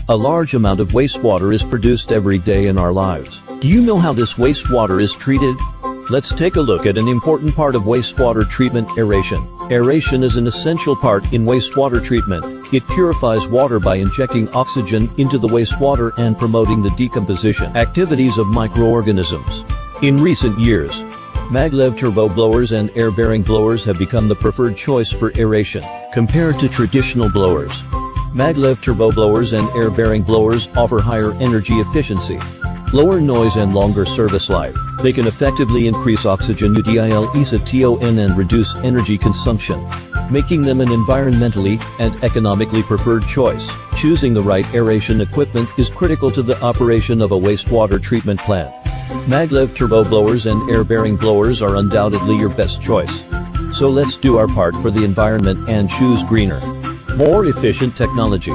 A large amount of wastewater is produced every day in our lives. Do you know how this wastewater is treated? Let's take a look at an important part of wastewater treatment: aeration. Aeration is an essential part in wastewater treatment. It purifies water by injecting oxygen into the wastewater and promoting the decomposition activities of microorganisms. In recent years, maglev turbo blowers and air-bearing blowers have become the preferred choice for aeration compared to traditional blowers. Maglev turbo blowers and air-bearing blowers offer higher energy efficiency, lower noise and longer service life. They can effectively increase oxygen utilization and reduce energy consumption, making them an environmentally and economically preferred choice. Choosing the right aeration equipment is critical to the operation of a wastewater treatment plant. Maglev turbo blowers and air-bearing blowers are undoubtedly your best choice. So let's do our part for the environment and choose greener, more efficient technology.